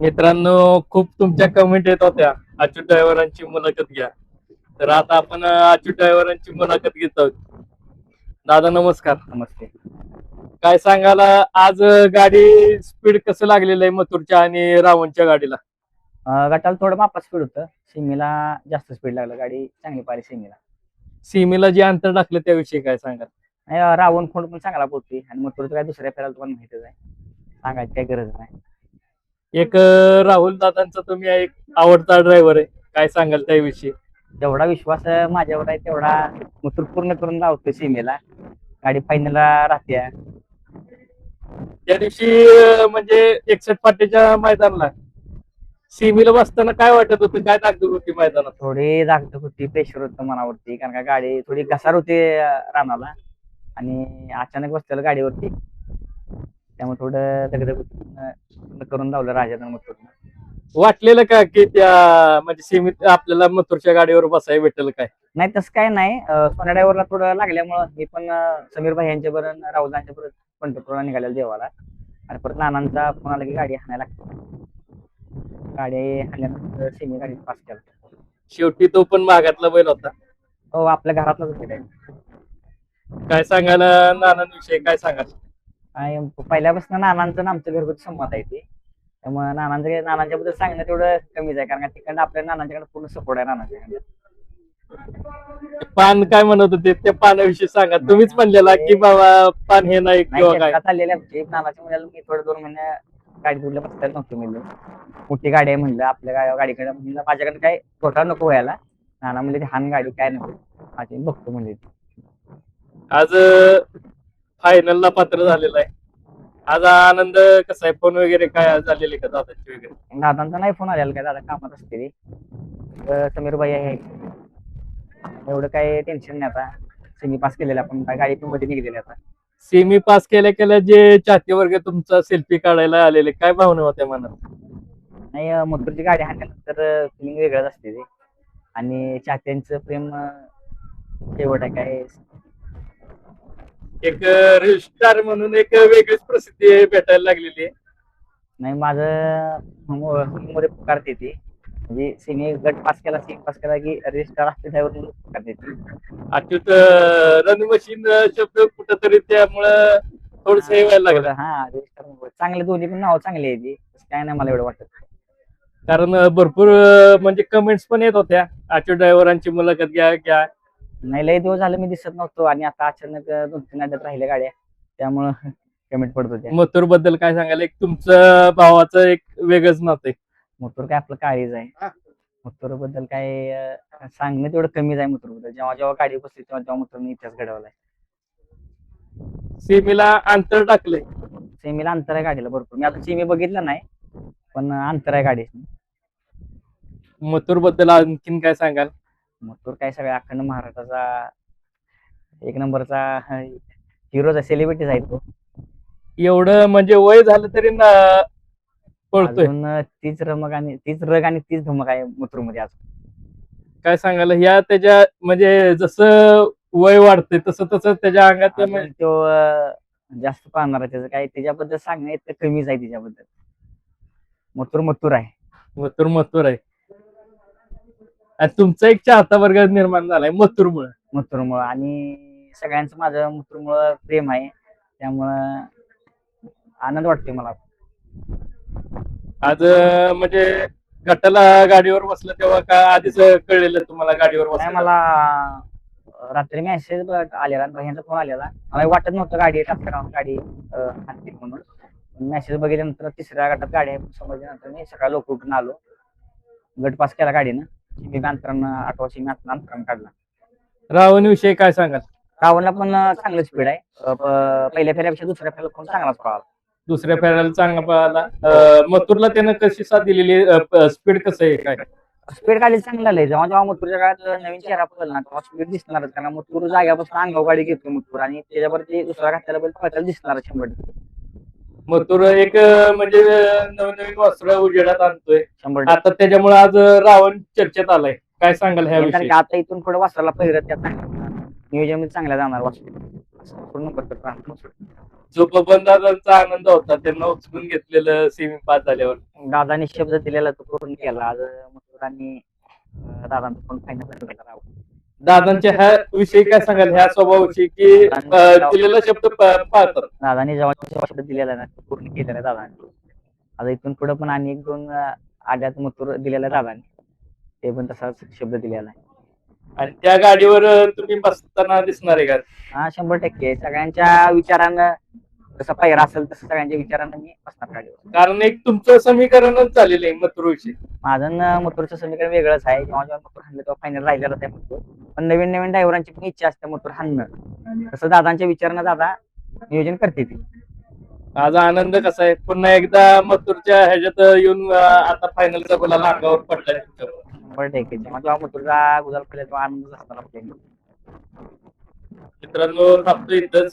मित्रांनो, खूप तुमच्या कमेंट येत होत्या अच्युत ड्रायव्हरांची मुलाखत घ्या. तर आता आपण अच्युत ड्रायव्हरांची मुलाखत घेत आहोत. दादा नमस्कार. नमस्ते. काय सांगाल आज गाडी स्पीड कसं लागलेलं आहे मथुरच्या आणि रावणच्या गाडीला? गटाला थोडं मापात स्पीड होतं. सीमेला जास्त स्पीड लागलं. गाडी चांगली पाहिली सीमेला. सीमेला जे अंतर टाकलं त्याविषयी काय सांगाल? आणि रावण खोंड पण चांगला पोहोचते आणि मथुरचं काय दुसऱ्या फेरायला तुम्हाला माहितीच आहे. सांगायची काही गरज नाही. एक राहुल दादांचा तुम्ही एक आवडता ड्रायव्हर आहे, काय सांगाल त्याविषयी? जेवढा विश्वास माझ्यावर आहे तेवढा मथुर पूर्ण करून लावतो सीमेला. गाडी फायनलला राहते. त्या दिवशी म्हणजे 61 फाटीच्या मैदानाला सीमेला बसताना काय वाटत होतं, काय ताकद होती मैदानात? थोडी धाकधूक होती, प्रेशर होतं मनावरती, कारण का गाडी थोडी घसार होती रानाला आणि अचानक बसलेलं गाडीवरती. त्यामुळे थोडं दगदग पूर्ण करून लावलं राजानं मथुरनं. वाटलेलं का की त्या म्हणजे सीमित आपल्याला मथुरच्या गाडीवर बसायला भेटेल काय? नाही तसं काय नाही. सोन्या ड्रायव्हरला थोडं लागल्यामुळं मी पण समीर भाई यांच्या बरोबर राहुलांच्या बरोबर पंढरपूरला निघालेला देवाला आणि परत नानांचा फोन आला की गाडी हाणायला लागते. गाडी हाणल्यानंतर सेमी गाडी पास केला. शेवटी तो पण भागातला बैल होता. हो आपल्या घरातलाच होते काय. काय सांगाल नानांविषयी काय सांगाल? आणि पहिल्यापासून नानांचं आणि आमचं घरगुती संमत आहे ते. त्यामुळे नानांच्या बद्दल सांगणं तेवढं कमीच आहे, कारण का तिकडनं आपल्या नानांच्याकडे पूर्ण सपोर्ट आहे नानांच्याकडे. पान काय म्हणत होते त्या पानाविषयी सांगा. तुम्हीच म्हणलेला की बाबा पान हे नाही किंवा काय? चाललेले आमचे नानाच्या मुलाला मी थोडं 2 महिने गाडी कुठल्या बसतायला नव्हतो म्हणलं. मोठी गाडी आहे म्हणलं आपल्या गाडीकडे म्हणलं माझ्याकडे काय घोटाळा नको व्हायला. नाना म्हणले हान गाडी काय नको माझी बघतो म्हणजे. आज फायनलला पात्र झालेला आहे. आज आनंद कसा आहे? फोन वगैरे काय झालेले का दादाचे वगैरे? दादांचा नाही फोन आलेला काय, दादा कामात असते ते. समीर भाई आहे, एवढं काय टेन्शन नाही आता. सेमी पास केलेला आपण काय गाडी पण मध्ये निघलेली आता. सेमी पास केल्या केल्या जे चाहते वर्ग तुमचा सेल्फी काढायला आलेले, काय भावना होत्या मनात? नाही मथुरची गाडी हाणल्यानंतर फिलिंग वेगळंच असते ते आणि चाहत्यांचं प्रेम शेवट आहे काय. एक रील स्टार म्हणून एक वेगळीच प्रसिद्धी भेटायला लागलेली आहे. नाही माझं मध्ये पुकारते ती, म्हणजे सिने गट पास केला सीम पास केला की रजिस्टर असते त्यावर पुकारते ती. अच्युत रन मशीन शब्द कुठंतरी त्यामुळं थोडस हे व्हायला लागलं. हा रजिस्टर चांगले दोन्ही पण नाव चांगली आहे ती, काय नाही मला एवढं वाटत. कारण भरपूर म्हणजे कमेंट्स पण येत होत्या अच्युत ड्रायव्हरांची मुलाखत घ्या घ्या. नाही लय दिवस झालं मी दिसत नव्हतो आणि आता अचानक 2-3 अड्ड्यात राहिल्या गाड्या, त्यामुळं कमेंट पडत होत्या. मथुर बद्दल काय सांगाल? एक तुमचं भावाचं एक वेगळंच नातं आहे. मथुर काय आपलं काळीज आहे. मथुर बद्दल काय सांगणं तेवढं कमीच आहे. मथुर बद्दल जेव्हा जेव्हा गाडी बसली तेव्हा तेव्हा मथुरने इतिहास घडवलाय. सेमीला अंतर टाकलंय. सेमीला अंतर आहे गाडीला भरपूर. मी आता सेमी बघितलं नाही पण अंतर आहे गाडी. मथुर बद्दल आणखीन काय सांगाल? मथुर काय सगळ्या अखंड महाराष्ट्राचा एक नंबरचा हिरोचा सेलिब्रिटीज आहे तो. एवढं म्हणजे वय झालं तरी ना पळतोय. अजून तीच रग आणि तीच धमक आहे मथुर मध्ये अजून. काय सांगाल ह्या त्याच्या म्हणजे जसं वय वाढतंय तसं तसं त्याच्या अंगात अजून तो जास्त पाहणार आहे. त्याचं काय त्याच्याबद्दल सांगणं इतकं कमीच आहे त्याच्याबद्दल. मथुर मथुर आहे. मथुर मथुर आहे. आणि तुमचा एक चाहता वर्ग निर्माण झालाय मथुरमुळे. मथुरमुळं आणि सगळ्यांचं माझं मथुरमुळं प्रेम आहे, त्यामुळं आनंद वाटतोय मला. आज म्हणजे गटाला गाडीवर बसलं तेव्हा का आधीच कळलेलं तुम्हाला गाडीवर नाही बसायला? मला रात्री मेसेज आलेला भैयांचा फोन आलेला. मला वाटत नव्हतं गाडी गाडी हाणतील म्हणून. मेसेज बघितल्यानंतर तिसऱ्या गटात गाडी आहे समजल्यानंतर मी सकाळी लवकर उठून आलो. गट पास केला गाडीनं. मी अंतरानं 8 वर्षी मी अंतरानं काढला. रावण विषयी काय सांगाल? रावणला पण चांगलं स्पीड आहे. पहिल्या फेऱ्यापेक्षा दुसऱ्या फेऱ्याला पण चांगलाच पळाला. दुसऱ्या फेऱ्याला चांगला पळाला. मथुरला त्यानं कशी साथ दिलेली? स्पीड कसं आहे काय? स्पीड गाडी चांगला आहे. जेव्हा जेव्हा मथुरच्या काळात नवीन चेहरा पडला ना तेव्हा स्पीड दिसणारच, कारण मथुर जाग्यापासून अंगाव गाडी घेतो मथुर आणि त्याच्यावरती दुसरा घातलेला बैल पळताना दिसणार 100%. मथुर एक म्हणजे नवीन वस्त्र उजेडात आणतोय 100%. आता, त्याच्यामुळे आज रावण चर्चेत आलाय. काय सांगाल ह्या विषयी? आता इथून पुढे वासराला पहिरत त्यात नियोजन चांगल्या जाणार वाटतं पूर्ण नंबर करतो. जो बबन दादांचा आनंद होता त्यांना उचलून घेतलेलं सेमी पास झाल्यावर. दादानी शब्द दिलेला तो पूर्ण केला. आज मथुरांनी दादांचा पण फायनल केला. दादांच्या ह्या विषयी काय सांगाल, ह्या स्वभावाविषयी की दिलेला शब्द पाळतात. दादानी जेव्हा शब्द दिलेला ना तो पूर्ण केलेला आहे दादाने. आता इथून पुढे पण आणि 1-2 आड्यात मथुर दिलेला आहे दादाने, ते पण तसाच शब्द दिलेला आहे. आणि त्या गाडीवर तुम्ही बसताना दिसणार आहे का? हा 100% सगळ्यांच्या विचारानं जसा पहिरा असेल तसं सगळ्यांच्या विचारानं मी बसणार गाडीवर. कारण एक तुमचं समीकरणच झालेलं आहे मथुर विषयी. माझं मथुरचं समीकरण वेगळंच आहे. जेव्हा मथुर हाणलं तेव्हा फायनल राहिलेलं आहे मथुर. पण नवीन नवीन ड्रायव्हरांची पण इच्छा असते मथुर हाणणं, तसं दादांच्या विचारानं दादा नियोजन करते ती. माझा आनंद कसा आहे, पुन्हा एकदा मथुरच्या ह्याच्यात येऊन आता फायनलचा गुलाल अंगावर पडलाय तुमच्यावर. 100% जेव्हा मथुरचा गुलाल पडला तेव्हा आनंद असणार आपल्याला. मित्रांनो थांबतो इथंच.